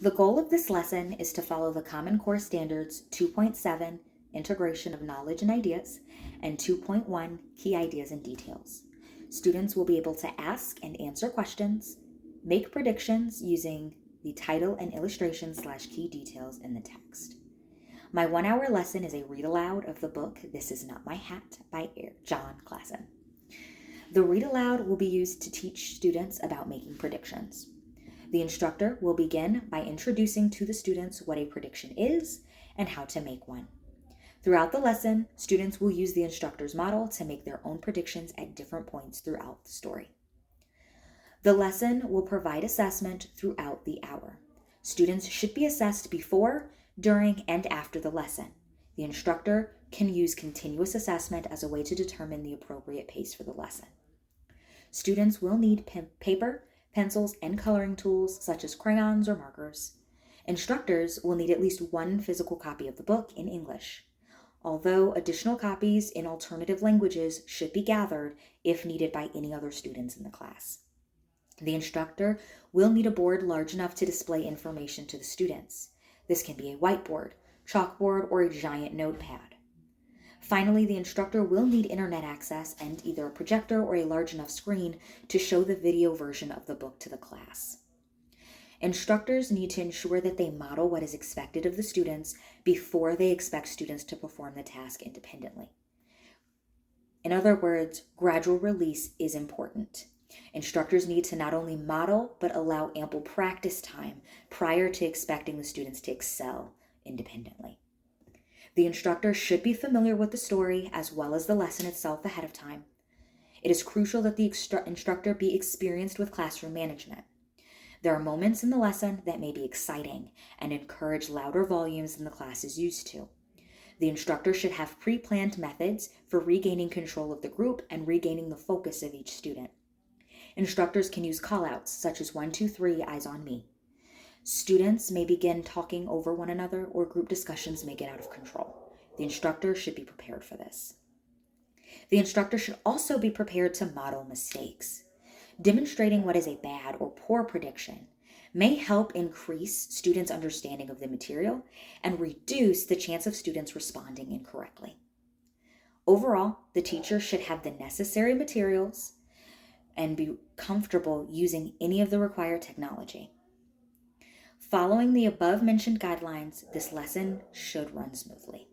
The goal of this lesson is to follow the Common Core Standards 2.7, Integration of Knowledge and Ideas, and 2.1, Key Ideas and Details. Students will be able to ask and answer questions, make predictions using the title and illustration/key details in the text. My 1-hour lesson is a read aloud of the book This Is Not My Hat by Jon Klassen. The read aloud will be used to teach students about making predictions. The instructor will begin by introducing to the students what a prediction is and how to make one. Throughout the lesson, students will use the instructor's model to make their own predictions at different points throughout the story. The lesson will provide assessment throughout the hour. Students should be assessed before, during, and after the lesson. The instructor can use continuous assessment as a way to determine the appropriate pace for the lesson. Students will need paper, pencils, and coloring tools such as crayons or markers. Instructors will need at least one physical copy of the book in English, although additional copies in alternative languages should be gathered if needed by any other students in the class. The instructor will need a board large enough to display information to the students. This can be a whiteboard, chalkboard, or a giant notepad. Finally, the instructor will need internet access and either a projector or a large enough screen to show the video version of the book to the class. Instructors need to ensure that they model what is expected of the students before they expect students to perform the task independently. In other words, gradual release is important. Instructors need to not only model, but allow ample practice time prior to expecting the students to excel independently. The instructor should be familiar with the story as well as the lesson itself ahead of time. It is crucial that the instructor be experienced with classroom management. There are moments in the lesson that may be exciting and encourage louder volumes than the class is used to. The instructor should have pre-planned methods for regaining control of the group and regaining the focus of each student. Instructors can use call-outs such as 1, 2, 3, eyes on me. Students may begin talking over one another or group discussions may get out of control. The instructor should be prepared for this. The instructor should also be prepared to model mistakes. Demonstrating what is a bad or poor prediction may help increase students' understanding of the material and reduce the chance of students responding incorrectly. Overall, the teacher should have the necessary materials and be comfortable using any of the required technology. Following the above-mentioned guidelines, this lesson should run smoothly.